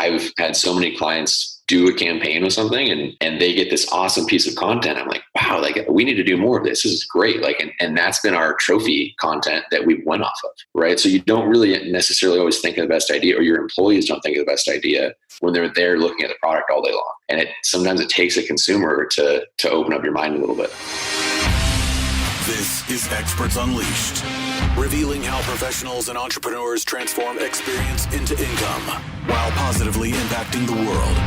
I've had so many clients do a campaign with something and they get this awesome piece of content. I'm like, wow, like we need to do more of this. This is great. Like, and that's been our trophy content that we went off of, right? So you don't really necessarily always think of the best idea, or your employees don't think of the best idea when they're there looking at the product all day long. And sometimes it takes a consumer to open up your mind a little bit. This is Experts Unleashed, revealing how professionals and entrepreneurs transform experience into income while positively impacting the world.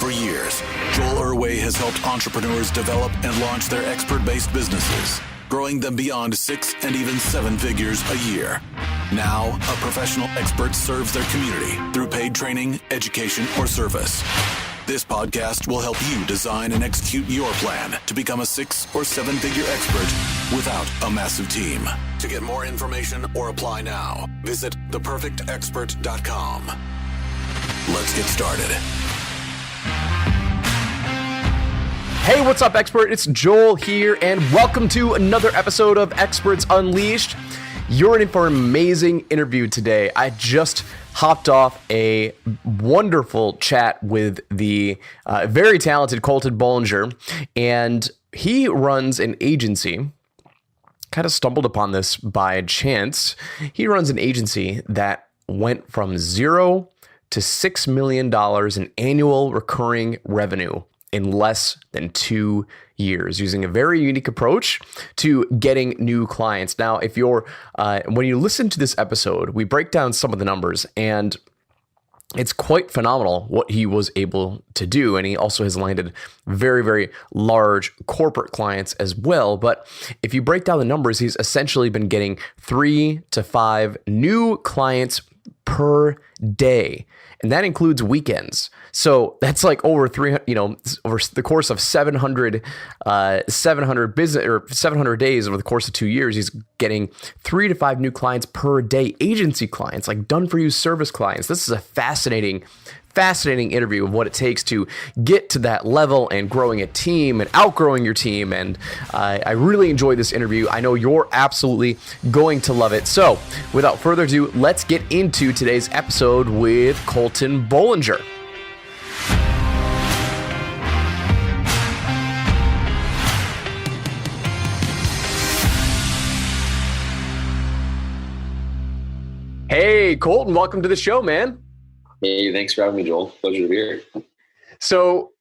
For years, Joel Urway has helped entrepreneurs develop and launch their expert-based businesses, growing them beyond 6 and even 7 figures a year. Now, a professional expert serves their community through paid training, education, or service. This podcast will help you design and execute your plan to become a 6 or 7 figure expert without a massive team. To get more information or apply now, visit theperfectexpert.com. Let's get started. Hey, what's up, expert? It's Joel here, and welcome to another episode of Experts Unleashed. You're in for an amazing interview today. I just hopped off a wonderful chat with the very talented Colton Bollinger, and he runs an agency. Kind of stumbled upon this by chance. He runs an agency that went from $0 to $6 million in annual recurring revenue in less than 2 years, using a very unique approach to getting new clients. Now, if you're, when you listen to this episode, we break down some of the numbers, and it's quite phenomenal what he was able to do. And he also has landed very, very large corporate clients as well. But if you break down the numbers, he's essentially been getting 3 to 5 new clients per day. And that includes weekends. So that's like over 300, over the course of 700 business or 700 days over the course of 2 years, he's getting 3 to 5 new clients per day, agency clients, like done for you service clients. This is a fascinating interview of what it takes to get to that level and growing a team and outgrowing your team. And I really enjoyed this interview. I know you're absolutely going to love it. So without further ado, let's get into today's episode with Colton Bollinger. Hey, Colton, welcome to the show, man. Hey, thanks for having me, Joel. Pleasure to be here. So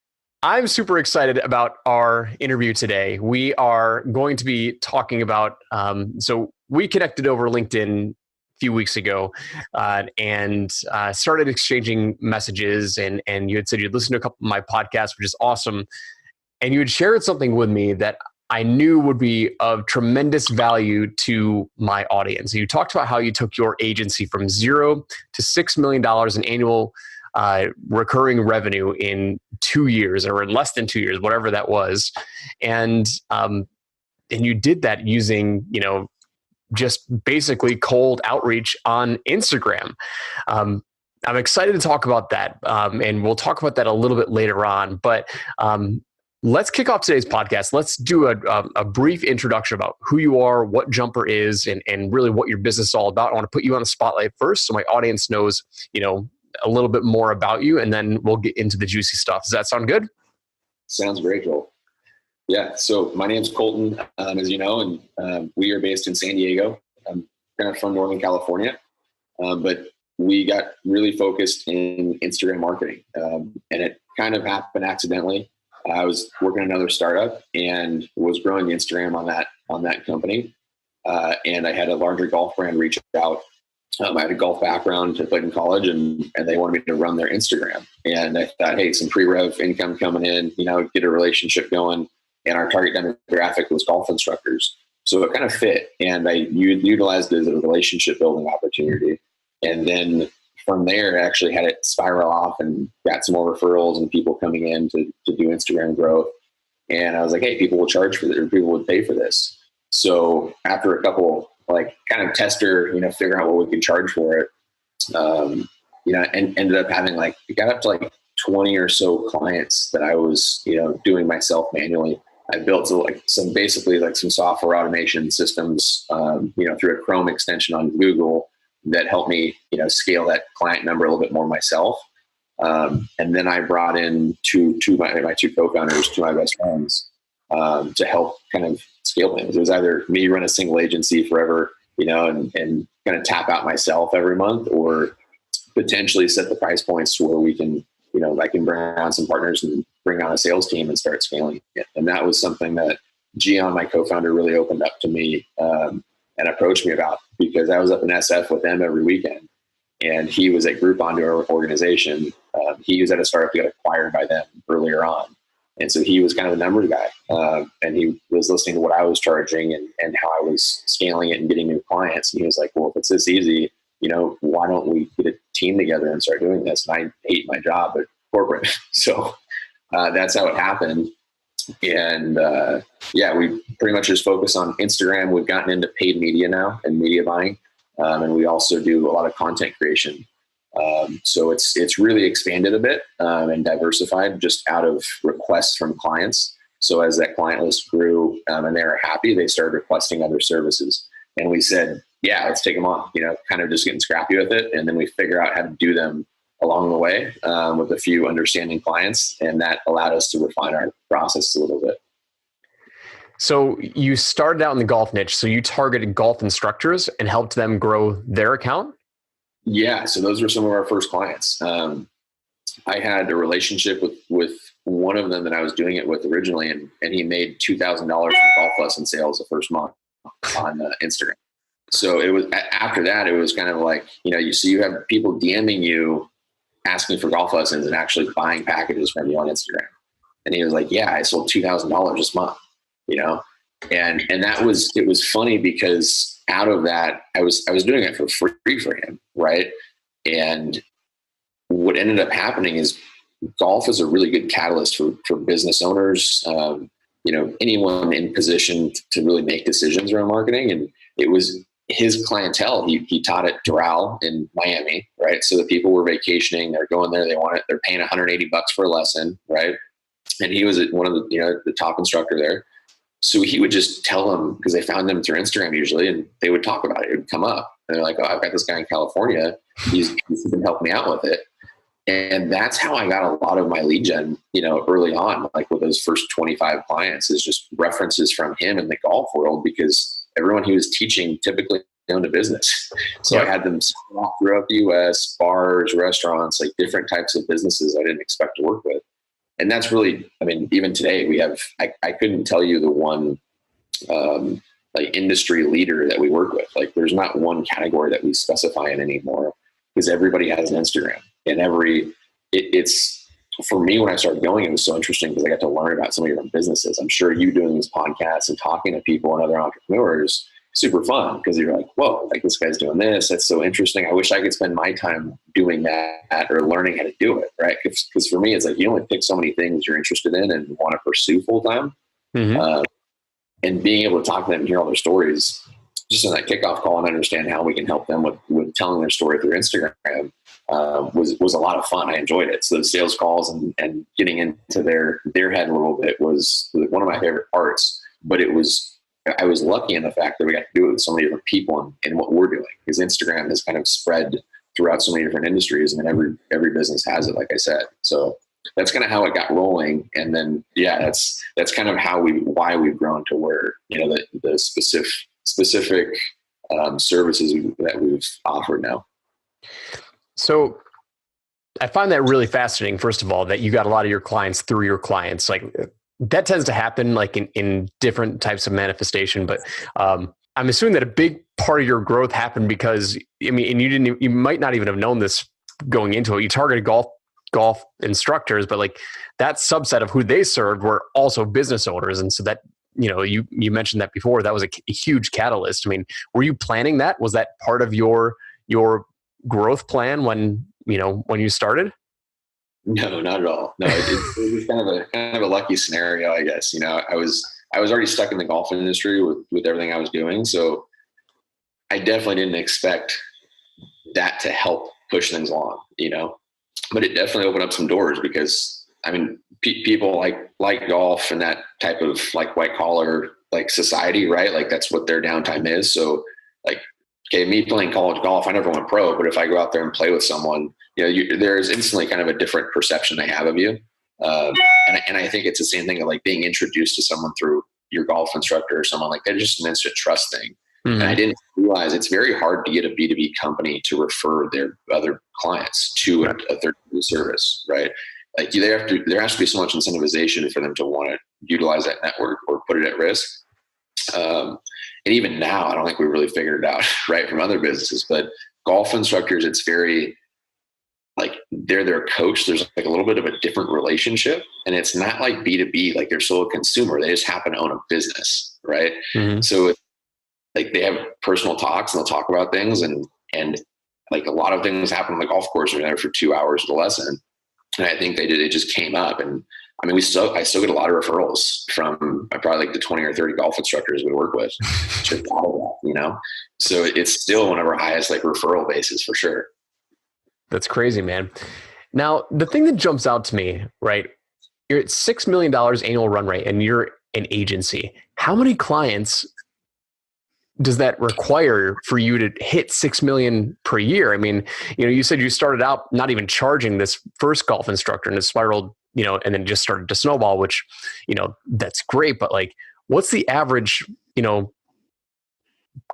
I'm super excited about our interview today. We are going to be talking about, so we connected over LinkedIn a few weeks ago and started exchanging messages, and you had said you'd listen to a couple of my podcasts, which is awesome. And you had shared something with me that I knew would be of tremendous value to my audience. You talked about how you took your agency from $0 to $6 million in annual recurring revenue in 2 years, or in less than 2 years, whatever that was. And you did that using, just basically cold outreach on Instagram. I'm excited to talk about that. And we'll talk about that a little bit later on, but let's kick off today's podcast. Let's do a brief introduction about who you are, what Jumper is, and really what your business is all about. I want to put you on the spotlight first so my audience knows, a little bit more about you, and then we'll get into the juicy stuff. Does that sound good? Sounds great, Joel. Yeah, so my name's Colton, as you know, and we are based in San Diego. I'm kind of from Northern California, but we got really focused in Instagram marketing, and it kind of happened accidentally. I was working at another startup and was growing Instagram on that company. And I had a larger golf brand reach out. I had a golf background, I played in college, and they wanted me to run their Instagram. And I thought, hey, some pre-rev income coming in, get a relationship going. And our target demographic was golf instructors. So it kind of fit. And I utilized it as a relationship building opportunity. And then from there, I actually had it spiral off and got some more referrals and people coming in to do Instagram growth. And I was like, hey, people will charge for this, or people would pay for this. So after a couple, kind of tester, figuring out what we could charge for it, and ended up having it got up to 20 or so clients that I was, doing myself manually. I built some software automation systems, through a Chrome extension on Google that helped me, scale that client number a little bit more myself. And then I brought in my two co-founders, two of my best friends, to help kind of scale things. It was either me run a single agency forever, and kind of tap out myself every month, or potentially set the price points to where we can, I can bring on some partners and bring on a sales team and start scaling it. And that was something that Gian, my co-founder, really opened up to me and approached me about, because I was up in SF with them every weekend, and he was at Groupon to our organization. He was at a startup that got acquired by them earlier on. And so he was kind of the numbers guy. And he was listening to what I was charging and how I was scaling it and getting new clients. And he was like, well, if it's this easy, why don't we get a team together and start doing this? And I hate my job at corporate. So that's how it happened. And we pretty much just focus on Instagram. We've gotten into paid media now and media buying. And we also do a lot of content creation. So it's really expanded a bit and diversified just out of requests from clients. So as that client list grew and they were happy, they started requesting other services. And we said, yeah, let's take them on, kind of just getting scrappy with it. And then we figure out how to do them along the way with a few understanding clients. And that allowed us to refine our process a little bit. So you started out in the golf niche. So you targeted golf instructors and helped them grow their account? Yeah. So those were some of our first clients. I had a relationship with one of them that I was doing it with originally, and he made $2,000 from golf lesson sales the first month on Instagram. So it was after that, it was kind of like, you have people DMing you, asking for golf lessons and actually buying packages from you on Instagram. And he was like, yeah, I sold $2,000 this month, and it was funny because out of that, I was doing it for free for him. Right. And what ended up happening is golf is a really good catalyst for business owners, anyone in position to really make decisions around marketing. And it was his clientele. He taught at Doral in Miami, right? So the people were vacationing, they're going there, they're paying $180 for a lesson, right? And he was one of the top instructor there. So he would just tell them, because they found them through Instagram usually, and they would talk about it. It would come up, and they're like, "Oh, I've got this guy in California. He's been helping me out with it." And that's how I got a lot of my lead gen, early on, like with those first 25 clients, is just references from him in the golf world, because everyone he was teaching typically owned a business. So I had them walk throughout the US, bars, restaurants, like different types of businesses I didn't expect to work with. And that's really, even today we have, I couldn't tell you the one like industry leader that we work with. Like there's not one category that we specify in anymore, because everybody has an Instagram, and it's for me, when I started going, it was so interesting because I got to learn about some of your own businesses. I'm sure you doing these podcasts and talking to people and other entrepreneurs, super fun, because you're like, whoa, like this guy's doing this. That's so interesting. I wish I could spend my time doing that or learning how to do it. Right. Because for me, it's like, you only pick so many things you're interested in and want to pursue full time. Mm-hmm. And being able to talk to them and hear all their stories, just in that kickoff call, and understand how we can help them with telling their story through Instagram was a lot of fun. I enjoyed it. So the sales calls and getting into their head a little bit was one of my favorite parts. But I was lucky in the fact that we got to do it with so many different people in what we're doing, because Instagram has kind of spread throughout so many different industries, and every business has it, like I said. So that's kind of how it got rolling. And then, that's kind of why we've grown to where, the specific services that we've offered now. So I find that really fascinating, first of all, that you got a lot of your clients through your clients. Like that tends to happen like in different types of manifestation, but I'm assuming that a big part of your growth happened because, and you might not even have known this going into it. You targeted golf instructors, but like that subset of who they served were also business owners. And so that, you mentioned that before, that was a huge catalyst. Were you planning that? Was that part of your growth plan when you started? No, not at all. No, it was kind of a lucky scenario, I guess. I was already stuck in the golf industry with everything I was doing. So I definitely didn't expect that to help push things along, but it definitely opened up some doors, because people like golf and that type of like white collar, like society, right? Like that's what their downtime is. So like okay, me playing college golf, I never went pro, but if I go out there and play with someone, there's instantly kind of a different perception they have of you. And I think it's the same thing of like being introduced to someone through your golf instructor or someone like that. Just an instant trust thing. Mm-hmm. And I didn't realize it's very hard to get a B2B company to refer their other clients to a third-party service, right? Like there has to be so much incentivization for them to want to utilize that network or put it at risk. And even now, I don't think we really figured it out, right, from other businesses. But golf instructors, it's very like they're their coach. There's like a little bit of a different relationship, and it's not like B2B. Like they're still a consumer. They just happen to own a business, right? Mm-hmm. So it's like they have personal talks and they'll talk about things, and like a lot of things happen on the golf course. They're there for 2 hours of the lesson, and I think it just came up. And I mean, I still get a lot of referrals from probably like the 20 or 30 golf instructors we work with, just all of that, So it's still one of our highest like referral bases for sure. That's crazy, man. Now, the thing that jumps out to me, right? You're at $6 million annual run rate and you're an agency. How many clients does that require for you to hit 6 million per year? I mean, you said you started out not even charging this first golf instructor and it spiraled, and then just started to snowball, which, that's great. But like, what's the average,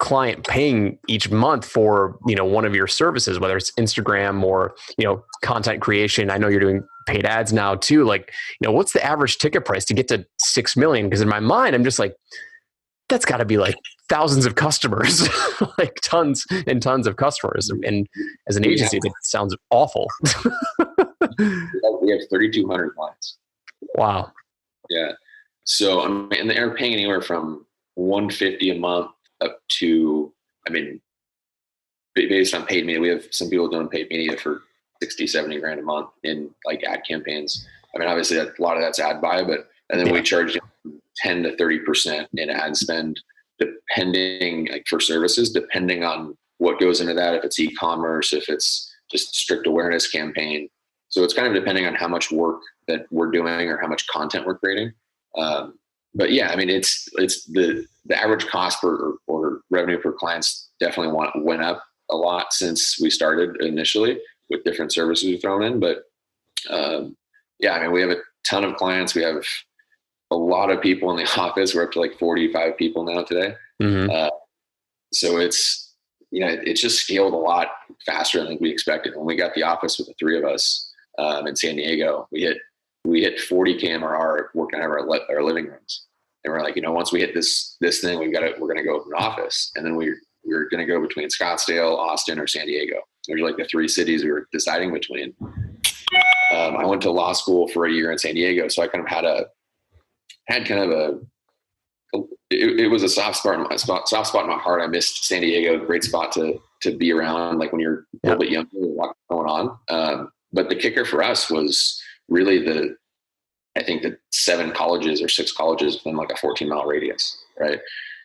client paying each month for, one of your services, whether it's Instagram or, content creation? I know you're doing paid ads now too. Like, what's the average ticket price to get to 6 million? Because in my mind, I'm just like, that's got to be like thousands of customers, like tons and tons of customers. And as an agency, that sounds awful. We have 3,200 clients. Wow. Yeah. So and they're paying anywhere from $150 a month up to, based on paid media, we have some people doing paid media for 60, 70 grand a month in like ad campaigns. Obviously a lot of that's ad buy, and then we charge 10 to 30% in ad spend, depending like for services, depending on what goes into that. If it's e-commerce, if it's just strict awareness campaign. So it's kind of depending on how much work that we're doing or how much content we're creating. But yeah, it's the average cost or revenue per clients definitely went up a lot since we started initially with different services we've thrown in. But yeah, we have a ton of clients. We have a lot of people in the office. We're up to like 45 people now today. Mm-hmm. So it's, it's just scaled a lot faster than we expected. When we got the office with the three of us in San Diego, we hit 40K MRR working out of our living rooms. And we're like, once we hit this thing, we're going to go open an office. And then we're going to go between Scottsdale, Austin, or San Diego. There's like the three cities we were deciding between. I went to law school for a year in San Diego. So I kind of it was a soft spot in my heart. I missed San Diego, great spot to be around, like when you're a little bit younger, what's going on. But the kicker for us was really I think the 7 colleges or 6 colleges within like a 14-mile radius, right?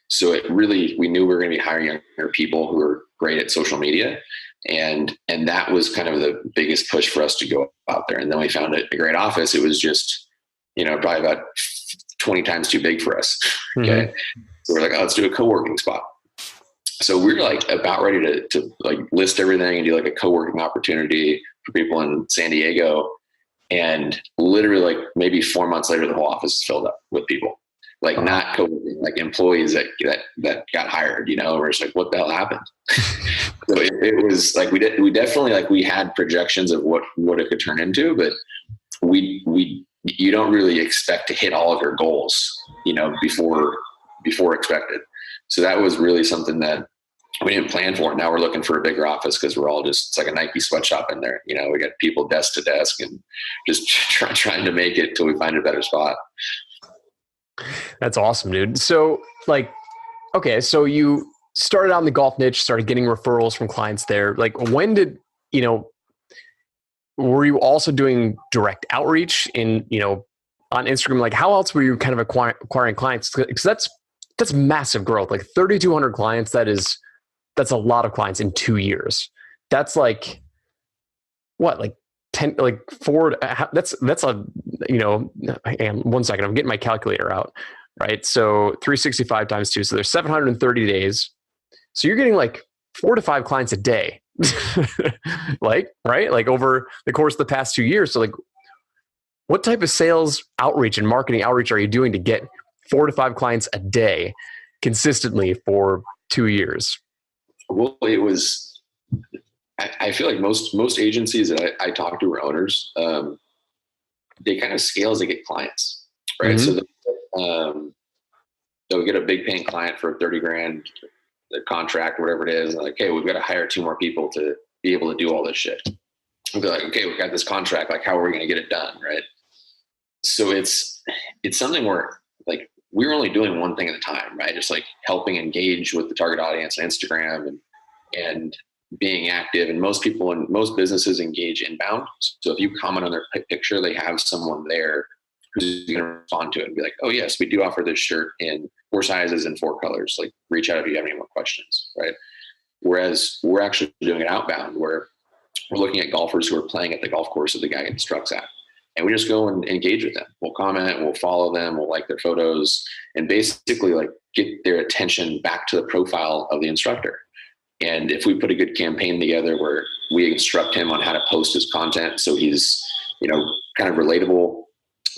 So we knew we were going to be hiring younger people who are great at social media. And that was kind of the biggest push for us to go out there. And then we found a great office. It was just, probably about 20 times too big for us. Okay. Mm-hmm. So we're like, let's do a co-working spot. So we're like about ready to like list everything and do like a co-working opportunity for people in San Diego. And literally like maybe 4 months later, the whole office is filled up with people, like not co-working, like employees that got hired, we're just like, what the hell happened? So it was like, we definitely like, we had projections of what it could turn into, but you don't really expect to hit all of your goals, before expected. So that was really something that we didn't plan for. Now we're looking for a bigger office because we're all it's like a Nike sweatshop in there. We got people desk to desk and just trying to make it till we find a better spot. That's awesome, dude. So like, okay, so you started out in the golf niche, started getting referrals from clients there. Like when did, were you also doing direct outreach on Instagram? Like how else were you kind of acquiring clients? Because that's massive growth, like 3,200 clients. That's a lot of clients in 2 years. That's like what, like 10, like 4. That's a, hang on 1 second. I'm getting my calculator out. Right. So 365 times 2. So there's 730 days. So you're getting like 4 to 5 clients a day, like, right? Like over the course of the past 2 years. So like, what type of sales outreach and marketing outreach are you doing to get 4 to 5 clients a day consistently for 2 years? Well, I feel like most agencies that I talk to are owners. They kind of scale as they get clients, right? Mm-hmm. So they'll get a big paying client for 30 grand, the contract, whatever it is. And like, hey, we've got to hire 2 more people to be able to do all this shit. We'll be like, okay, we've got this contract. Like, how are we going to get it done? Right. So it's something where like, we're only doing one thing at a time, right? Just like helping engage with the target audience on Instagram and being active. And most people and most businesses engage inbound. So if you comment on their picture, they have someone there who's going to respond to it and be like, oh yes, we do offer this shirt in 4 sizes and 4 colors. Like, reach out if you have any more questions, right? Whereas we're actually doing it outbound, where we're looking at golfers who are playing at the golf course that the guy instructs at. And we just go and engage with them. We'll comment, we'll follow them, we'll like their photos, and basically like get their attention back to the profile of the instructor. And if we put a good campaign together where we instruct him on how to post his content so he's, kind of relatable,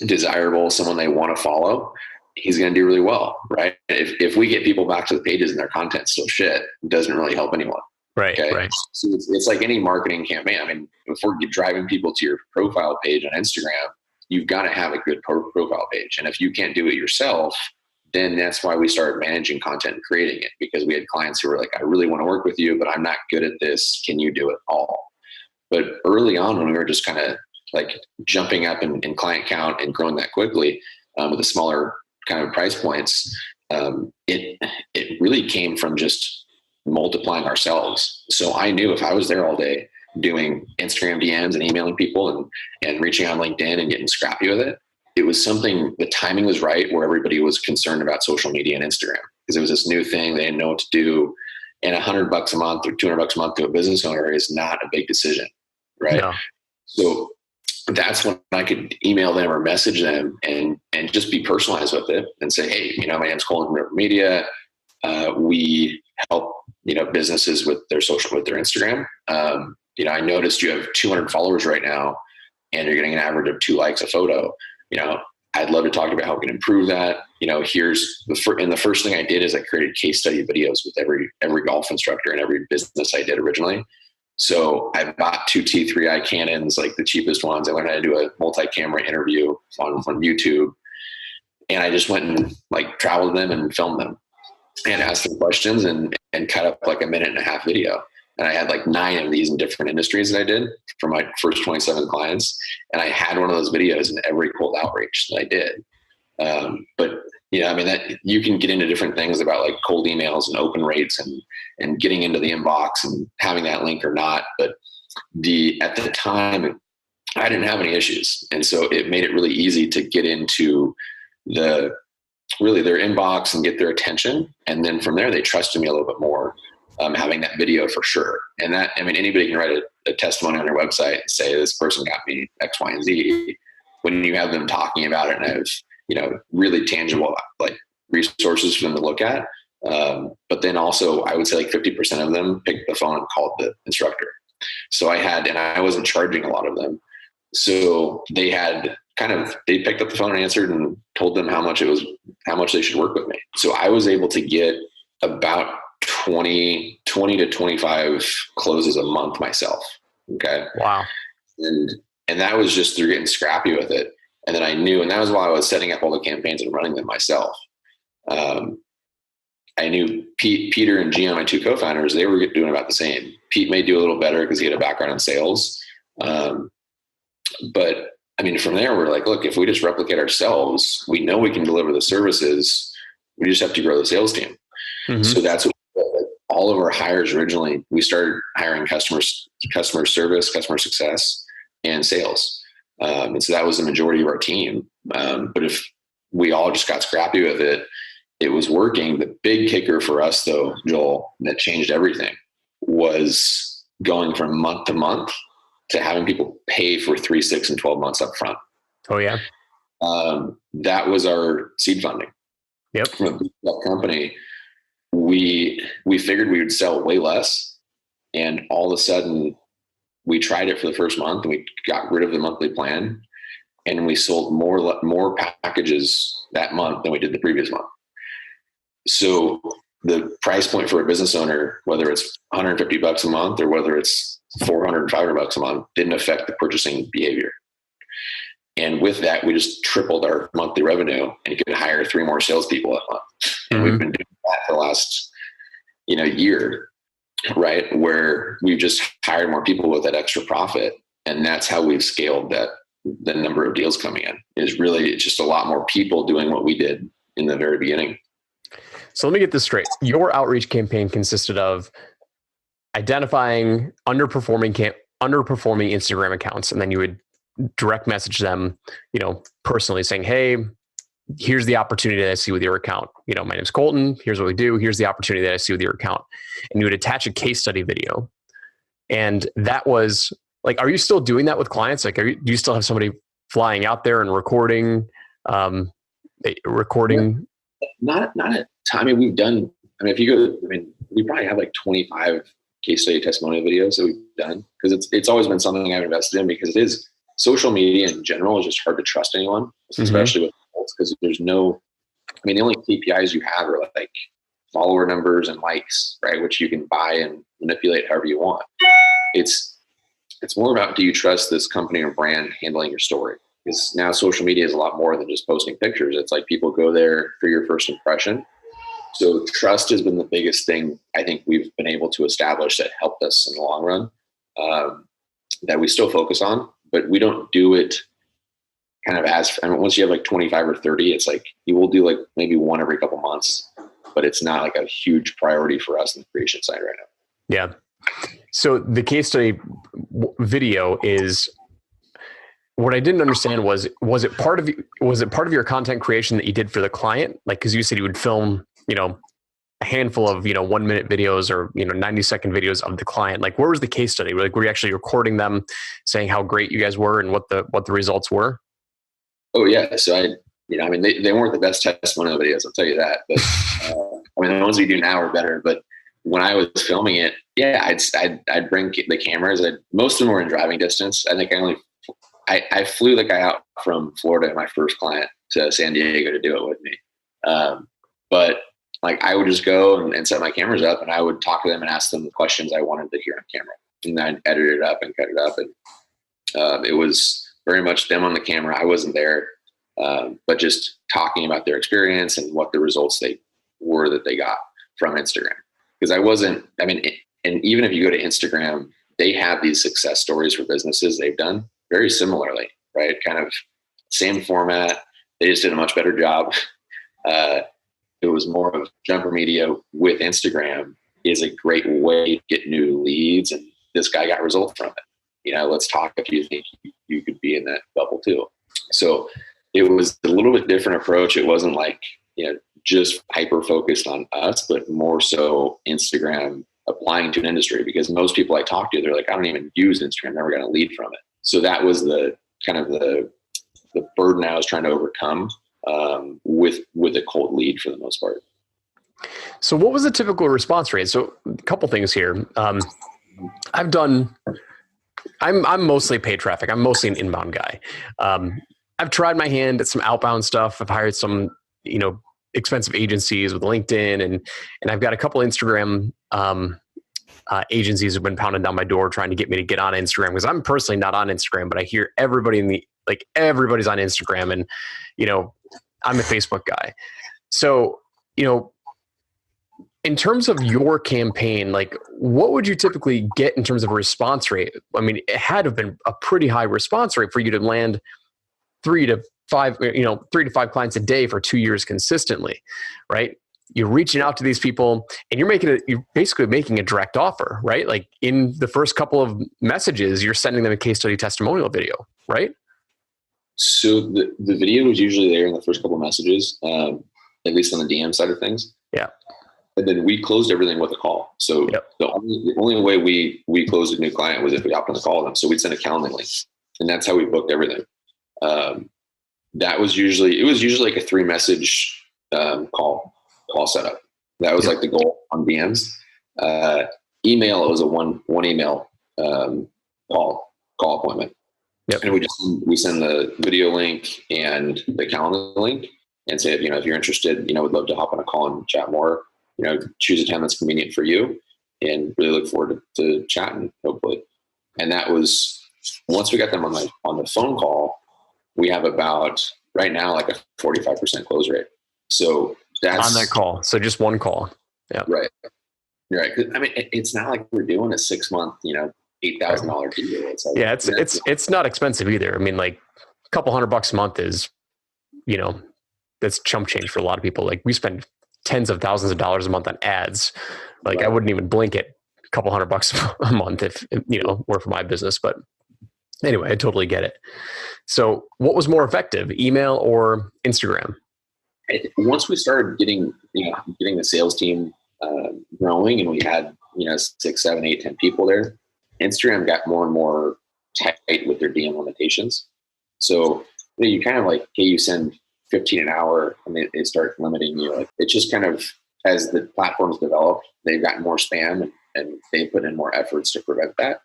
desirable, someone they want to follow, he's going to do really well, right? If we get people back to the pages and their content's still shit, it doesn't really help anyone. Right. Okay. Right. So it's like any marketing campaign. I mean, before you're driving people to your profile page on Instagram, you've got to have a good profile page. And if you can't do it yourself, then that's why we started managing content and creating it, because we had clients who were like, I really want to work with you, but I'm not good at this. Can you do it all? But early on, when we were just kind of like jumping up in client count and growing that quickly with the smaller kind of price points, it really came from just multiplying ourselves. So I knew if I was there all day doing Instagram DMs and emailing people and reaching out on LinkedIn and getting scrappy with it, it was something, the timing was right where everybody was concerned about social media and Instagram, because it was this new thing. They didn't know what to do. And $100 a month or $200 a month to a business owner is not a big decision. Right. No. So that's when I could email them or message them and just be personalized with it and say, hey, my name's Colton River Media. We help, businesses with their social, with their Instagram. I noticed you have 200 followers right now and you're getting an average of 2 likes a photo. I'd love to talk about how we can improve that. Here's the first thing I did is I created case study videos with every golf instructor and every business I did originally. So I bought 2 T3i Canons, like the cheapest ones. I learned how to do a multi-camera interview on YouTube. And I just went and like traveled them and filmed them and asked them questions and cut up like a 1.5-minute video. And I had like 9 of these in different industries that I did for my first 27 clients. And I had one of those videos in every cold outreach that I did. But that you can get into different things about like cold emails and open rates and getting into the inbox and having that link or not. But at the time I didn't have any issues. And so it made it really easy to get into their inbox and get their attention. And then from there, they trusted me a little bit more, having that video for sure. And anybody can write a testimony on their website and say, this person got me X, Y, and Z. When you have them talking about it and have, really tangible like resources for them to look at. But then also I would say like 50% of them picked the phone and called the instructor. So I wasn't charging a lot of them. So they picked up the phone and answered and told them how much they should work with me. So I was able to get about 20 to 25 closes a month myself. Okay. Wow. And that was just through getting scrappy with it. And then I knew, and that was while I was setting up all the campaigns and running them myself. I knew Peter and Gian, my 2 co-founders, they were doing about the same. Pete may do a little better because he had a background in sales. But from there, we're like, look, if we just replicate ourselves, we know we can deliver the services. We just have to grow the sales team. Mm-hmm. So that's what all of our hires originally, we started hiring customer service, customer success, and sales. And so that was the majority of our team. But if we all just got scrappy with it, it was working. The big kicker for us though, Joel, that changed everything was going from month to month to having people pay for 3, 6, and 12 months up front. Oh yeah. That was our seed funding. Yep. From a company, we figured we would sell way less And all of a sudden we tried it for the first month and we got rid of the monthly plan, and we sold more packages that month than we did the previous month. So the price point for a business owner, whether it's $150 a month or whether it's $400, $500 a month, didn't affect the purchasing behavior. And with that, we just tripled our monthly revenue and could hire 3 more salespeople a month. And we've been doing that for the last, year, right? Where we've just hired more people with that extra profit. And that's how we've scaled the number of deals coming in. Is really just a lot more people doing what we did in the very beginning. So let me get this straight. Your outreach campaign consisted of identifying underperforming Instagram accounts, and then you would direct message them, personally saying, hey, here's the opportunity that I see with your account. My name's Colton. Here's what we do. Here's the opportunity that I see with your account. And you would attach a case study video. And that was like, are you still doing that with clients? Like, do you still have somebody flying out there and recording? Not a time. If you go, we probably have like 25 case study testimonial videos that we've done, because it's always been something I've invested in, because it is social media in general is just hard to trust anyone, especially with adults, because there's the only KPIs you have are like follower numbers and likes, right? Which you can buy and manipulate however you want. It's more about, do you trust this company or brand handling your story? Because now social media is a lot more than just posting pictures. It's like people go there for your first impression. So trust has been the biggest thing I think we've been able to establish that helped us in the long run, that we still focus on, but we don't do it kind of once you have like 25 or 30, it's like you will do like maybe one every couple months, but it's not like a huge priority for us in the creation side right now. Yeah. So the case study video is, what I didn't understand was it part of your content creation that you did for the client? Like, cause you said you would film, a handful of, 1 minute videos or, 90-second videos of the client. Like, where was the case study? Like, were you actually recording them saying how great you guys were and what the results were? Oh yeah. So they weren't the best testimonial videos, I'll tell you that, but, the ones we do now are better, but when I was filming it, yeah, I'd bring the cameras. Most of them were in driving distance. I think I flew the guy out from Florida, my first client, to San Diego to do it with me. But like, I would just go and set my cameras up, and I would talk to them and ask them the questions I wanted to hear on camera, and then I'd edit it up and cut it up. And it was very much them on the camera. I wasn't there, but just talking about their experience and what the results they got from Instagram. Because and even if you go to Instagram, they have these success stories for businesses they've done very similarly, right? Kind of same format. They just did a much better job. It was more of jumper media with Instagram is a great way to get new leads. And this guy got results from it. Let's talk if you think you could be in that bubble too. So it was a little bit different approach. It wasn't like, just hyper focused on us, but more so Instagram applying to an industry, because most people I talk to, they're like, I don't even use Instagram, never got a lead from it. So that was the kind of the burden I was trying to overcome with a cold lead for the most part. So what was the typical response rate? So a couple things here. I'm mostly paid traffic. I'm mostly an inbound guy. I've tried my hand at some outbound stuff. I've hired some, expensive agencies with LinkedIn, and I've got a couple Instagram agencies who've been pounding down my door trying to get me to get on Instagram, because I'm personally not on Instagram, but I hear everybody everybody's on Instagram, and I'm a Facebook guy. So in terms of your campaign, like, what would you typically get in terms of a response rate? It had to have been a pretty high response rate for you to land 3 to 5 clients a day for 2 years consistently, right? You're reaching out to these people and you're basically making a direct offer, right? Like, in the first couple of messages, you're sending them a case study testimonial video, right? So the video was usually there in the first couple of messages, at least on the DM side of things. Yeah. And then we closed everything with a call. So the only way we closed a new client was if we hopped on the call with them. So we'd send a calendar link, and that's how we booked everything. It was usually like a 3-message call setup. That was like the goal on DMs. email, it was a one email call appointment. Yep. And we send the video link and the calendar link and say, if you're interested, we'd love to hop on a call and chat more. Choose a time that's convenient for you, and really look forward to chatting, hopefully. And that was, once we got them on the phone call, we have about right now like a 45% close rate. So that's on that call. So just one call. Yeah. Right. 'Cause, I mean, it's not like we're doing a 6-month, $8,000 deal. It's like, yeah, it's not expensive either. I mean, like a couple $100 a month is, that's chump change for a lot of people. Like we spend tens of thousands of dollars a month on ads. Like right. I wouldn't even blink at a couple $100 a month if were for my business. But anyway, I totally get it. So what was more effective, email or Instagram? Once we started getting the sales team growing, and we had 6, 7, 8, 10 people there, Instagram got more and more tight with their DM limitations. So you kind of like, hey, you send 15 an hour, and they start limiting you. Like, it's just kind of, as the platforms developed, they've gotten more spam, and they put in more efforts to prevent that.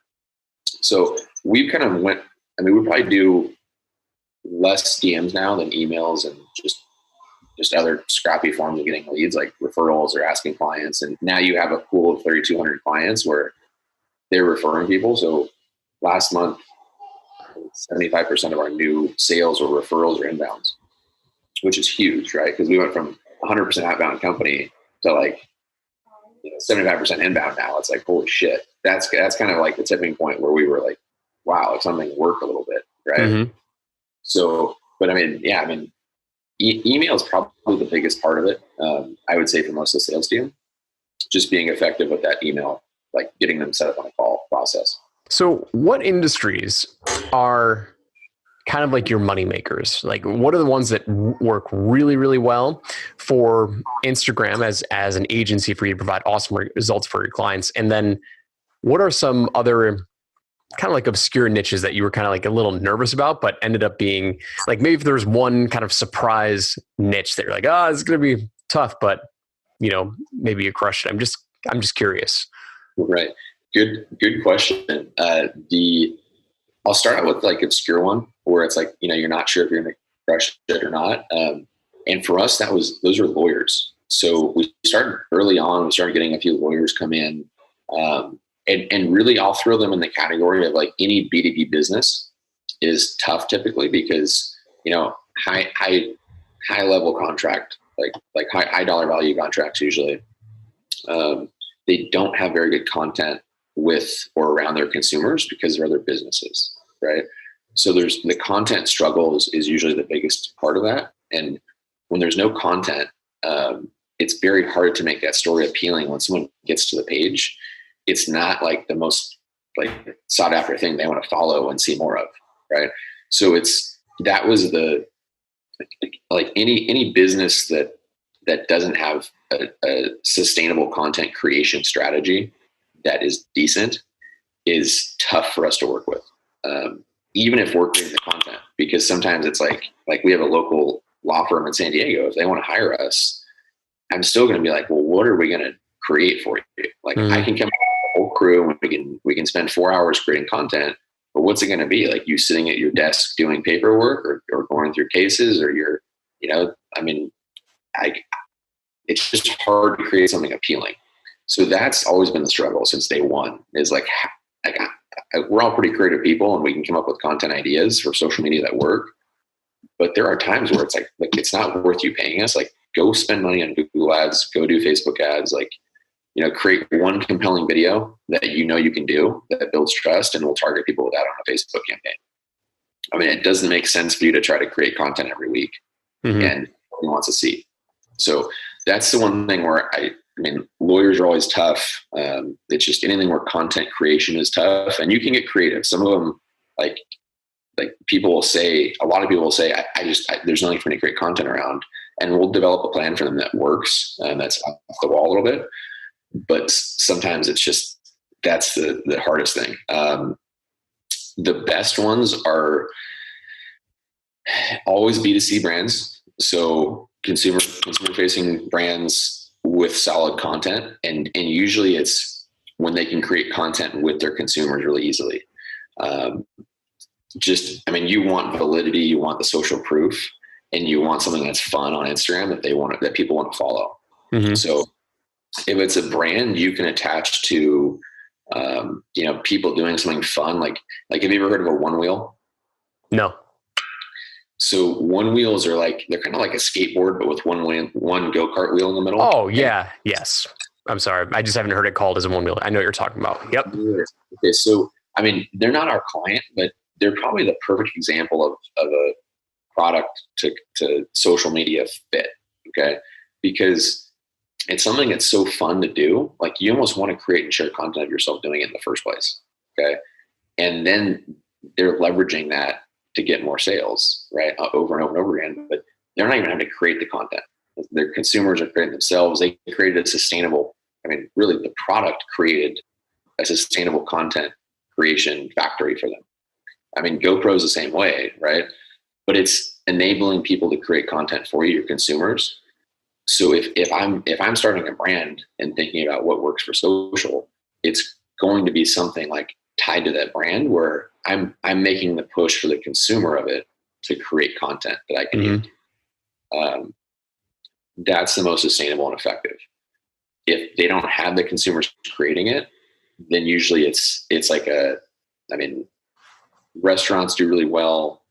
So we've kind of we probably do less DMs now than emails, and just other scrappy forms of getting leads, like referrals or asking clients. And now you have a pool of 3,200 clients where they're referring people. So last month, 75% of our new sales were referrals or inbounds, which is huge, right? Because we went from 100% outbound company to like 75% inbound now. It's like, holy shit. That's kind of like the tipping point where we were like, wow, if something worked a little bit, right? Mm-hmm. So, but email is probably the biggest part of it. I would say for most of the sales team, just being effective with that email, like getting them set up on a call process. So what industries are kind of like your money makers? Like what are the ones that work really, really well for Instagram as an agency for you to provide awesome results for your clients? And then what are some other kind of like obscure niches that you were kind of like a little nervous about, but ended up being like, maybe if there's one kind of surprise niche that you're like, it's going to be tough, but maybe you crushed it. I'm just curious. Right. Good question. I'll start out with like obscure one where it's like, you're not sure if you're going to crush it or not. And for us, those are lawyers. So we started early on, we started getting a few lawyers come in, and really I'll throw them in the category of like any B2B business is tough typically because, high level contract, like high dollar value contracts usually, they don't have very good content with or around their consumers because they're other businesses, right? So there's the content struggles is usually the biggest part of that. And when there's no content, it's very hard to make that story appealing when someone gets to the page. It's not like the most like sought after thing they want to follow and see more of, right? So that was like any business that doesn't have a sustainable content creation strategy that is decent is tough for us to work with. Even if we're creating the content, because sometimes it's like we have a local law firm in San Diego. If they want to hire us, I'm still going to be like, well, what are we going to create for you? Like I can come up with a whole crew and we can spend 4 hours creating content, but what's it going to be? Like you sitting at your desk doing paperwork or going through cases or it's just hard to create something appealing. So that's always been the struggle since day one is like we're all pretty creative people and we can come up with content ideas for social media that work. But there are times where it's like it's not worth you paying us. Like go spend money on Google ads, go do Facebook ads, create one compelling video that you can do that builds trust and will target people with that on a Facebook campaign. I mean, it doesn't make sense for you to try to create content every week and everyone wants to see. So that's the one thing where lawyers are always tough. It's just anything where content creation is tough and you can get creative. Some of them like people will say, a lot of people will say, there's nothing for me to create content around, and we'll develop a plan for them that works and that's off the wall a little bit. But sometimes it's just, that's the hardest thing. The best ones are always B2C brands. So consumer facing brands with solid content. And usually it's when they can create content with their consumers really easily. You want validity, you want the social proof, and you want something that's fun on Instagram that people want to follow. Mm-hmm. So if it's a brand, you can attach to, people doing something fun. Like, have you ever heard of a one wheel? No. So one wheels are they're kind of like a skateboard, but with one go-kart wheel in the middle. Oh yeah. Yes. I'm sorry. I just haven't heard it called as a one wheel. I know what you're talking about. Yep. Okay. So, they're not our client, but they're probably the perfect example of a product to social media fit. Okay. Because it's something that's so fun to do. Like, you almost want to create and share content of yourself doing it in the first place. Okay. And then they're leveraging that to get more sales, right? Over and over and over again, but they're not even having to create the content. Their consumers are creating themselves. They created a sustainable, really the product created a sustainable content creation factory for them. GoPro's the same way, right? But it's enabling people to create content for you, your consumers. So if I'm starting a brand and thinking about what works for social, it's going to be something like tied to that brand where I'm making the push for the consumer of it to create content that I can use. That's the most sustainable and effective. If they don't have the consumers creating it, then usually it's like restaurants do really well.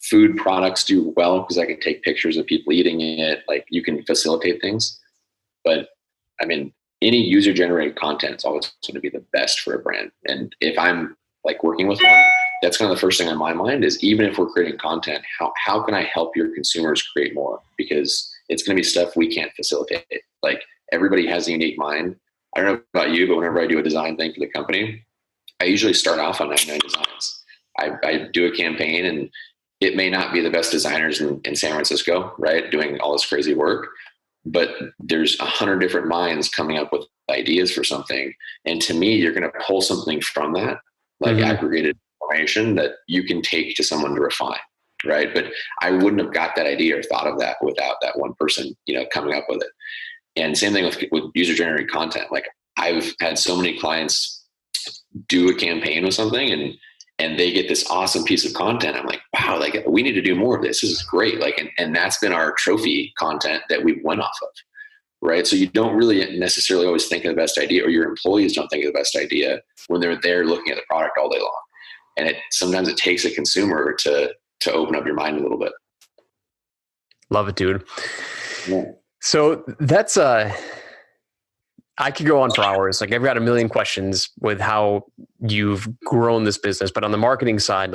Food products do well because I can take pictures of people eating it. Like, you can facilitate things, but any user generated content is always going to be the best for a brand. And if I'm working with one, that's kind of the first thing on my mind is, even if we're creating content, how can I help your consumers create more? Because it's going to be stuff we can't facilitate. Like, everybody has a unique mind. I don't know about you, but whenever I do a design thing for the company, I usually start off on 99 designs. I do a campaign, and it may not be the best designers in San Francisco, right, doing all this crazy work, but there's 100 different minds coming up with ideas for something. And to me, you're going to pull something from that, aggregated information that you can take to someone to refine, right? But I wouldn't have got that idea or thought of that without that one person, coming up with it. And same thing with user-generated content. Like, I've had so many clients do a campaign with something and they get this awesome piece of content. I'm like, wow, we need to do more of this. This is great. And that's been our trophy content that we went off of, right? So you don't really necessarily always think of the best idea, or your employees don't think of the best idea when they're there looking at the product all day long. And sometimes it takes a consumer to open up your mind a little bit. Love it, dude. Yeah. So that's I could go on for hours. I've got a million questions with how you've grown this business, but on the marketing side,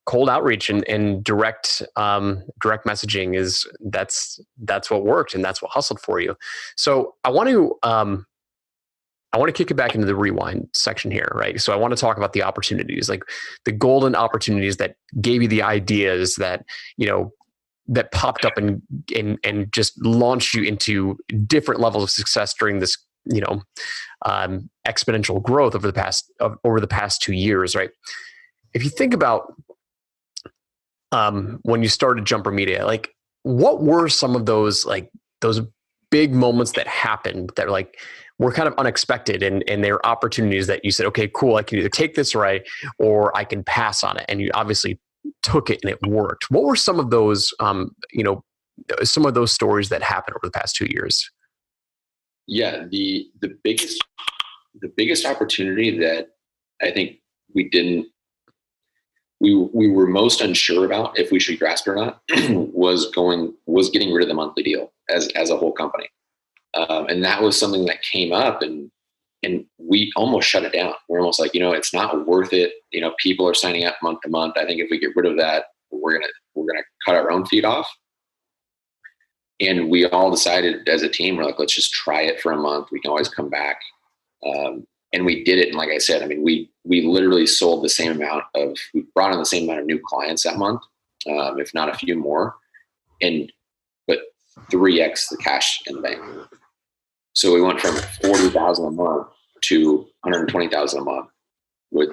cold outreach and direct messaging that's what worked, and that's what hustled for you. So I want to kick it back into the rewind section here, right? So I want to talk about the opportunities, like the golden opportunities that gave you the ideas that, that popped up and just launched you into different levels of success during this, exponential growth over the past 2 years, right? If you think about when you started Jumper Media, what were some of those big moments that happened that were kind of unexpected, and they were opportunities that you said, okay, cool, I can either take this right or I can pass on it, and you obviously took it and it worked. What were some of those, some of those stories that happened over the past 2 years? Yeah, the biggest opportunity that I think we were most unsure about if we should grasp it or not was getting rid of the monthly deal as a whole company, and that was something that came up, and we almost shut it down. We're almost like, it's not worth it. People are signing up month to month. I think if we get rid of that, we're gonna cut our own feet off. And we all decided as a team, we're like, let's just try it for a month. We can always come back. And we did it. And like I said, we literally sold we brought in the same amount of new clients that month, if not a few more, but 3x the cash in the bank. So we went from 40,000 a month to 120,000 a month with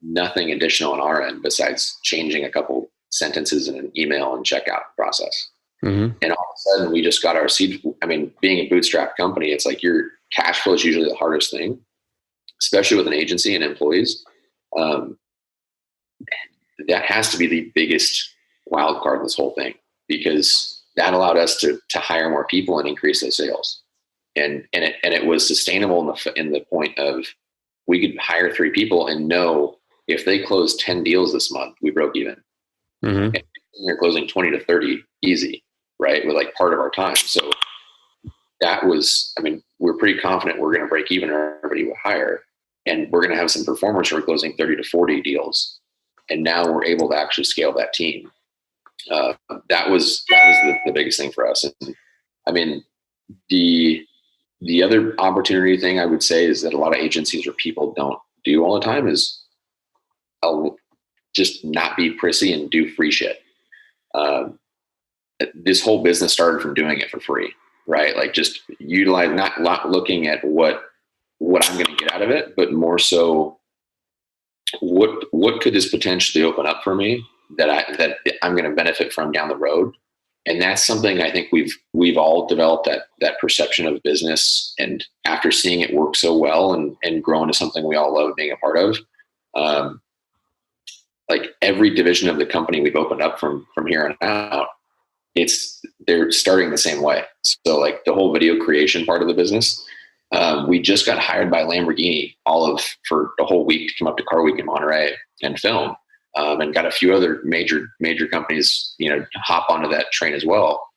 nothing additional on our end besides changing a couple sentences in an email and checkout process. Mm-hmm. And all of a sudden we just got our seed. Being a bootstrap company, it's like you're cash flow is usually the hardest thing, especially with an agency and employees. That has to be the biggest wild card in this whole thing, because that allowed us to hire more people and increase those sales. And it was sustainable in the point of, we could hire 3 people and know if they closed 10 deals this month, we broke even. Mm-hmm. And they're closing 20 to 30 easy, right? With like part of our time. So that was, we're pretty confident we're going to break even or everybody will hire. And we're going to have some performers who are closing 30 to 40 deals. And now we're able to actually scale that team. That was the biggest thing for us. And the other opportunity thing I would say is that a lot of agencies or people don't do all the time is just not be prissy and do free shit. This whole business started from doing it for free, right? Like just utilize, not looking at what I'm going to get out of it, but more so what could this potentially open up for me that I'm going to benefit from down the road. And that's something I think we've all developed that perception of business. And after seeing it work so well and grow into something we all love being a part of, like every division of the company we've opened up from here on out, they're starting the same way. So like the whole video creation part of the business, we just got hired by Lamborghini for the whole week to come up to Car Week in Monterey and film. And got a few other major companies, hop onto that train as well.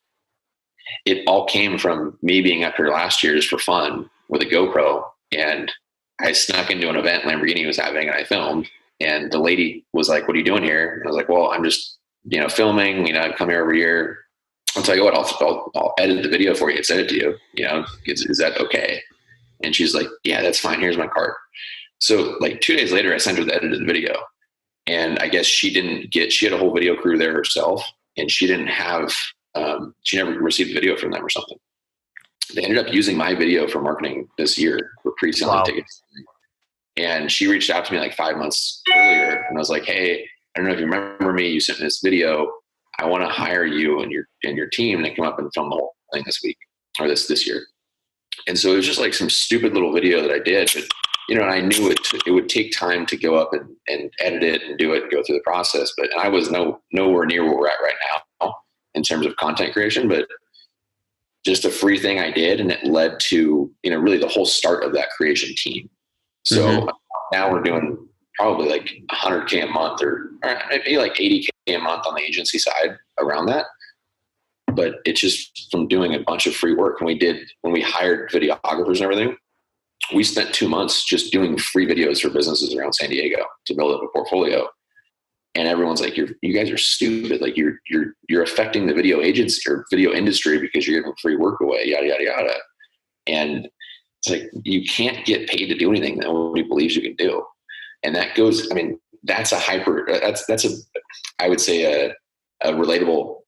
It all came from me being up here last year just for fun with a GoPro, and I snuck into an event Lamborghini was having, and I filmed. And the lady was like, "What are you doing here?" And I was like, "Well, I'm just, filming. I come here every year. I'll tell you what, I'll edit the video for you and send it to you. Is that okay?" And she's like, "Yeah, that's fine. Here's my card." So like 2 days later, I sent her the edited video. And I guess she had a whole video crew there herself, and she didn't have, she never received video from them or something. They ended up using my video for marketing this year for pre-selling tickets. And she reached out to me like 5 months earlier, and I was like, "Hey, I don't know if you remember me. You sent me this video. I want to hire you and your team to come up and film the whole thing this week or this year." And so it was just like some stupid little video that I did, but and I knew it would take time to go up and edit it and do it and go through the process. But I was nowhere near where we're at right now in terms of content creation, but just a free thing I did. And it led to, really the whole start of that creation team. So now we're doing probably like 100K a month or maybe like 80K a month on the agency side around that. But it's just from doing a bunch of free work. When we hired videographers and everything, we spent 2 months just doing free videos for businesses around San Diego to build up a portfolio. And everyone's like, you guys are stupid. Like you're affecting the video agency or video industry because you're giving free work away, yada, yada, yada. And it's like, you can't get paid to do anything that nobody believes you can do. And that goes, that's I would say a relatable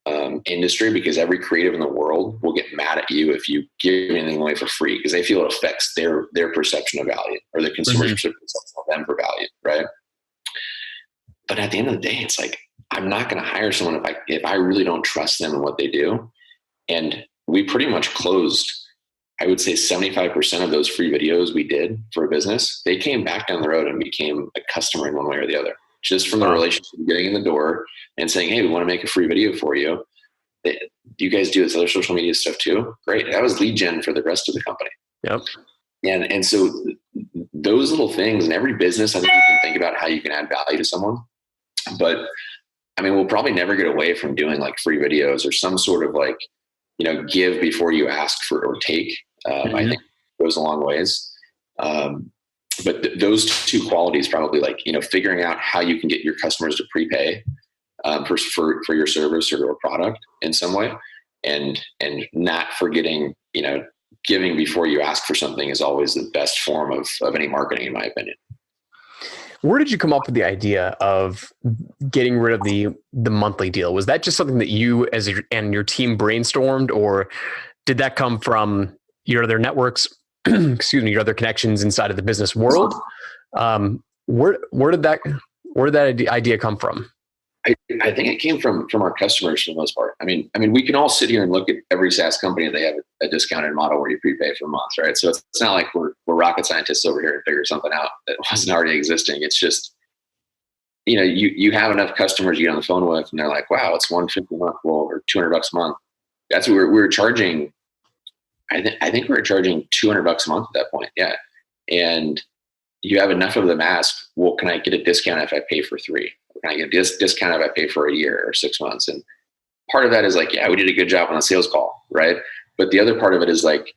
industry, because every creative in the world will get mad at you if you give anything away for free, because they feel it affects their perception of value, or the consumer's perception of them for value, right? But at the end of the day, it's like, I'm not going to hire someone if I really don't trust them and what they do. And we pretty much closed, I would say 75% of those free videos we did for a business, they came back down the road and became a customer in one way or the other, just from the relationship of getting in the door and saying, "Hey, we want to make a free video for you. Do you guys do this other social media stuff too?" Great. That was lead gen for the rest of the company. Yep. And so those little things in every business, I think you can think about how you can add value to someone. But we'll probably never get away from doing like free videos or some sort of like, give before you ask for or take. I think goes a long ways. But those two qualities probably, like, figuring out how you can get your customers to prepay for your service or your product in some way, and not forgetting, giving before you ask for something is always the best form of any marketing, in my opinion. Where did you come up with the idea of getting rid of the monthly deal? Was that just something that you and your team brainstormed, or did that come from your other networks, your other connections inside of the business world? Where did that idea come from? I think it came from our customers for the most part. I mean, we can all sit here and look at every SaaS company and they have a discounted model where you prepay for months, right? So it's not like we're rocket scientists over here to figure something out that wasn't already existing. It's just, you have enough customers you get on the phone with and they're like, wow, it's $150 a month, well, or $200 a month. That's what we were charging. I think we were charging $200 a month at that point. Yeah. And you have enough of them ask, well, can I get a discount if I pay for 3? Can I get a discount if I pay for a year or 6 months? And part of that is like, yeah, we did a good job on the sales call, right? But the other part of it is like,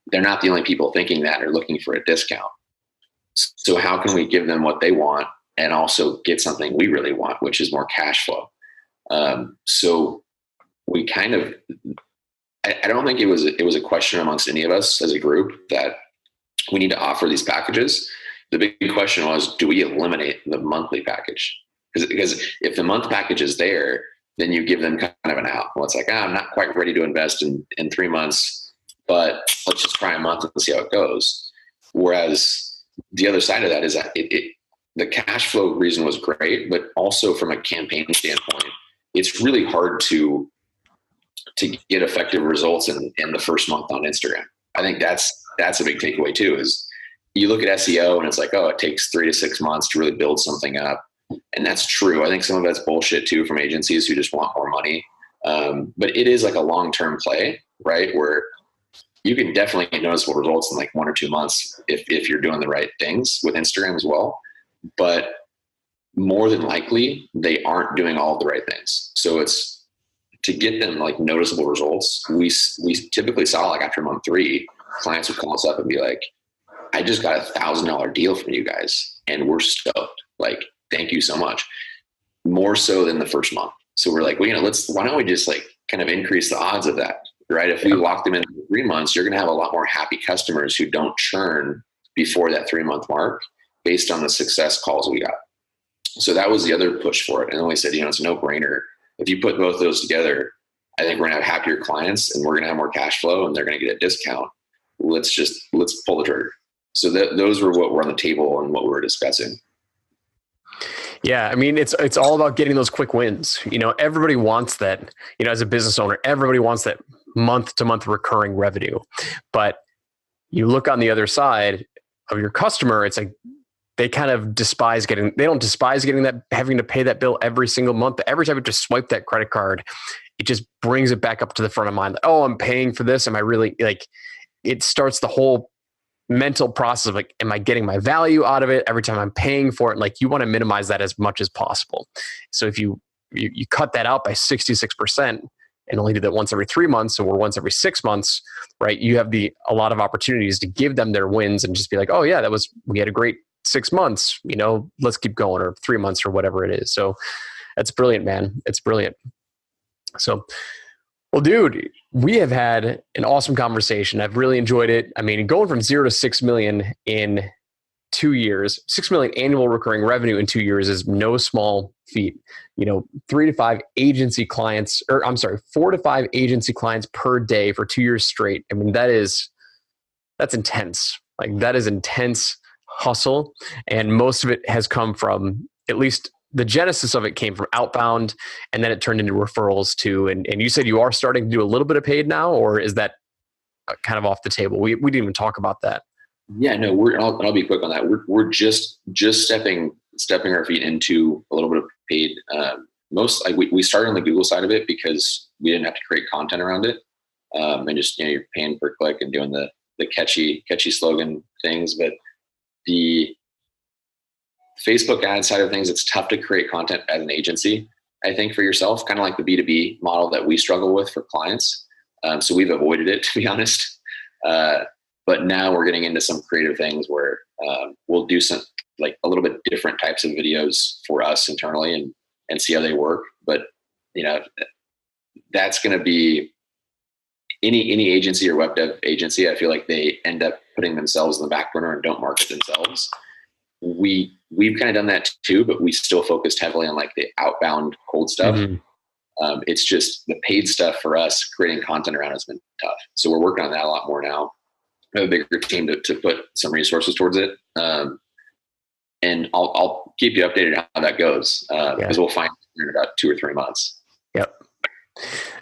they're not the only people thinking that or looking for a discount. So how can we give them what they want and also get something we really want, which is more cash flow? So we kind of, I don't think it was a question amongst any of us as a group that we need to offer these packages. The big question was, do we eliminate the monthly package? Because if the month package is there, then you give them kind of an out. Well, it's like, I'm not quite ready to invest in 3 months, but let's just try a month and see how it goes. Whereas the other side of that is that the cash flow reason was great, but also from a campaign standpoint, it's really hard to get effective results in the first month on Instagram. I think that's a big takeaway too, is you look at SEO and it's like, oh, it takes 3 to 6 months to really build something up. And that's true. I think some of that's bullshit too from agencies who just want more money. But it is like a long-term play, right? Where you can definitely get noticeable results in like 1 or 2 months if you're doing the right things with Instagram as well. But more than likely, they aren't doing all of the right things. So it's to get them like noticeable results. We typically saw like after month 3, clients would call us up and be like, I just got $1,000 deal from you guys and we're stoked. Like, thank you so much. More so than the first month. So we're like, well, why don't we just like kind of increase the odds of that, right? If we lock them in 3 months, you're going to have a lot more happy customers who don't churn before that 3-month mark based on the success calls we got. So that was the other push for it. And then we said, it's a no brainer. If you put both those together, I think we're going to have happier clients and we're going to have more cash flow and they're going to get a discount. Let's pull the trigger. So those were what were on the table and what we were discussing. Yeah, I mean, it's all about getting those quick wins. Everybody wants that, as a business owner, everybody wants that month-to-month recurring revenue. But you look on the other side of your customer, it's like they kind of they don't despise getting that, having to pay that bill every single month. But every time you just swipe that credit card, it just brings it back up to the front of mind. Like, oh, I'm paying for this. Am I really it starts the whole mental process of like, am I getting my value out of it every time I'm paying for it? Like, you want to minimize that as much as possible. So if you cut that out by 66% and only do that once every 3 months or once every 6 months, right? You have a lot of opportunities to give them their wins and just be like, oh yeah, we had a great 6 months, let's keep going, or 3 months or whatever it is. So that's brilliant, man. It's brilliant. So, well, dude, we have had an awesome conversation. I've really enjoyed it. I mean, going from 0 to 6 million in 2 years, 6 million annual recurring revenue in 2 years is no small feat. 4 to 5 agency clients per day for 2 years straight. I mean, that's intense. Like, that is intense hustle. And most of it has come from, at least the genesis of it came from outbound, and then it turned into referrals too. And you said you are starting to do a little bit of paid now, or is that kind of off the table? We didn't even talk about that. Yeah, no, I'll be quick on that. We're just stepping our feet into a little bit of paid. We started on the Google side of it because we didn't have to create content around it, and just you're paying per click and doing the catchy slogan things. But the Facebook ad side of things, it's tough to create content as an agency, I think, for yourself, kind of like the B2B model that we struggle with for clients. So we've avoided it, to be honest. But now we're getting into some creative things where we'll do some like a little bit different types of videos for us internally and see how they work. But that's going to be any agency or web dev agency. I feel like they end up putting themselves in the back burner and don't market themselves. We've kind of done that too, but we still focused heavily on like the outbound cold stuff. Mm-hmm. It's just the paid stuff for us, creating content around has been tough. So we're working on that a lot more now. We have a bigger team to put some resources towards it. and I'll keep you updated how that goes, because we'll find in about 2 or 3 months. Yep.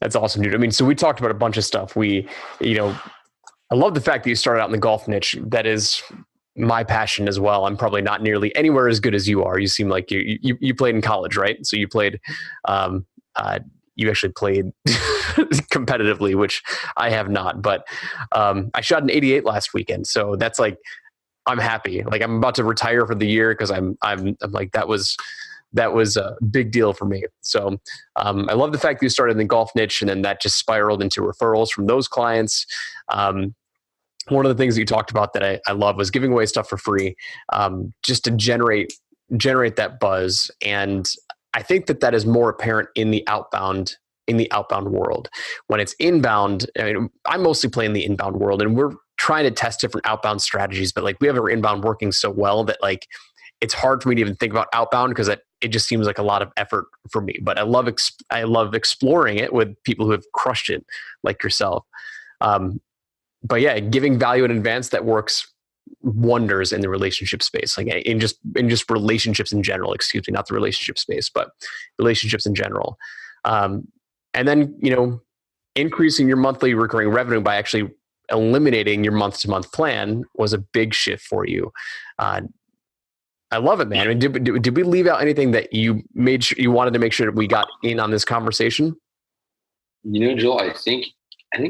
That's awesome, dude. I mean, so we talked about a bunch of stuff. I love the fact that you started out in the golf niche. That is my passion as well. I'm probably not nearly anywhere as good as you are. You seem like you played in college, right? So you played, you actually played competitively, which I have not, but I shot an 88 last weekend. So that's like, I'm happy. Like I'm about to retire for the year because I'm like, that was a big deal for me. So I love the fact that you started in the golf niche and then that just spiraled into referrals from those clients. One of the things that you talked about that I love was giving away stuff for free, just to generate that buzz. And I think that is more apparent in the outbound world. When it's inbound, I mean, I mostly play in the inbound world, and we're trying to test different outbound strategies, but like we have our inbound working so well that like it's hard for me to even think about outbound because it just seems like a lot of effort for me. But I love exploring it with people who have crushed it, like yourself. But yeah, giving value in advance, that works wonders in the relationship space, like in just relationships in general. Excuse me, not the relationship space, but relationships in general. And then increasing your monthly recurring revenue by actually eliminating your month-to-month plan was a big shift for you. I love it, man. I mean, did we leave out anything that you made sure you wanted to make sure that we got in on this conversation? Joel, I think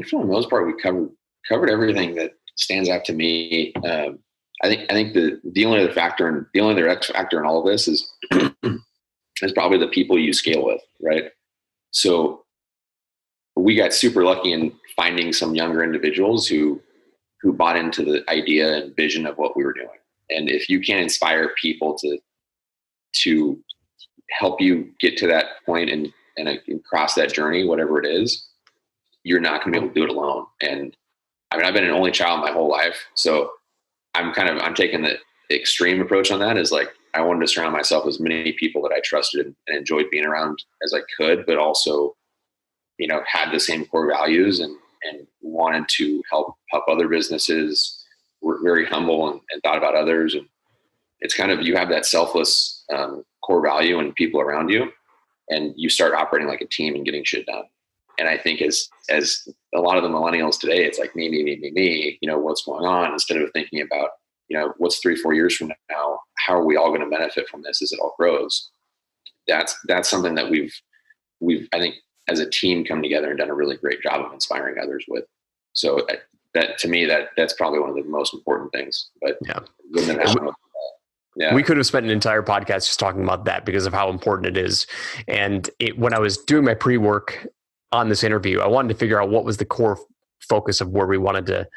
for the most part we covered everything that stands out to me. I think the only other factor and the only other X factor in all of this is probably the people you scale with, right? So we got super lucky in finding some younger individuals who bought into the idea and vision of what we were doing. And if you can inspire people to help you get to that point and cross that journey, whatever it is, you're not going to be able to do it alone. And I mean, I've been an only child my whole life, so I'm taking the extreme approach on that. Is like I wanted to surround myself with as many people that I trusted and enjoyed being around as I could, but also, had the same core values and wanted to help other businesses. Were very humble and thought about others, and it's kind of, you have that selfless core value and people around you, and you start operating like a team and getting shit done. And I think as a lot of the millennials today, it's like me, what's going on, instead of thinking about, what's 3-4 years from now, how are we all going to benefit from this as it all grows? That's something that we've, I think as a team come together and done a really great job of inspiring others with. So that to me, that's probably one of the most important things. But we could have spent an entire podcast just talking about that because of how important it is. And when I was doing my pre-work on this interview, I wanted to figure out what was the core focus of where we wanted to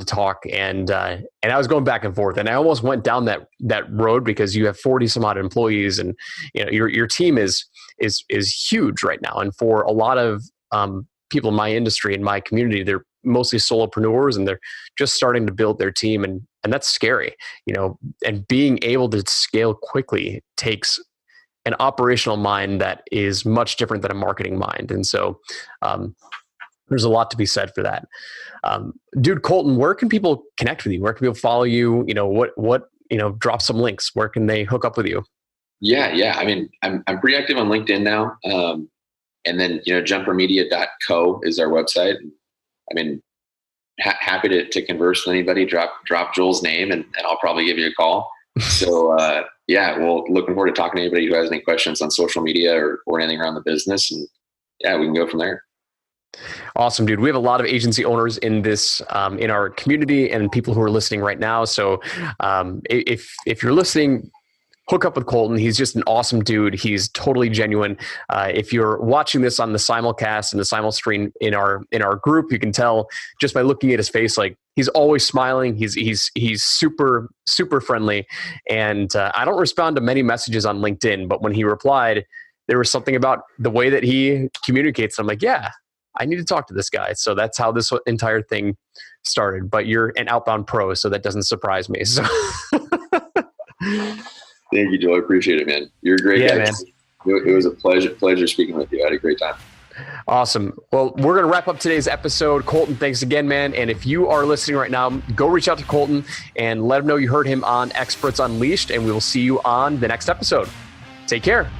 talk. And I was going back and forth, and I almost went down that road because you have 40 some odd employees, and your team is huge right now. And for a lot of people in my industry, in my community, they're mostly solopreneurs and they're just starting to build their team. And that's scary, and being able to scale quickly takes an operational mind that is much different than a marketing mind. And so there's a lot to be said for that. Dude, Colton, where can people connect with you? Where can people follow you? Drop some links. Where can they hook up with you? Yeah. I mean, I'm pretty active on LinkedIn now. And then, jumpermedia.co is our website. I mean, happy to converse with anybody. Drop Joel's name and I'll probably give you a call. So, well, looking forward to talking to anybody who has any questions on social media or anything around the business. And we can go from there. Awesome, dude. We have a lot of agency owners in this, in our community, and people who are listening right now. So, if you're listening, hook up with Colton. He's just an awesome dude. He's totally genuine. If you're watching this on the simulcast and the simul screen in our group, you can tell just by looking at his face, like he's always smiling. He's super, super friendly. And I don't respond to many messages on LinkedIn, but when he replied, there was something about the way that he communicates. I'm like, yeah, I need to talk to this guy. So that's how this entire thing started. But you're an outbound pro, so that doesn't surprise me. So thank you, Joel. I appreciate it, man. You're a great guy. Man. It was a pleasure speaking with you. I had a great time. Awesome. Well, we're going to wrap up today's episode. Colton, thanks again, man. And if you are listening right now, go reach out to Colton and let him know you heard him on Experts Unleashed, and we will see you on the next episode. Take care.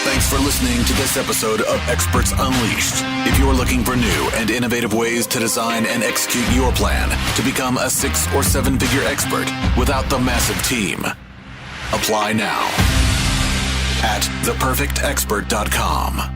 Thanks for listening to this episode of Experts Unleashed. If you're looking for new and innovative ways to design and execute your plan to become a 6 or 7 figure expert without the massive team, apply now at theperfectexpert.com.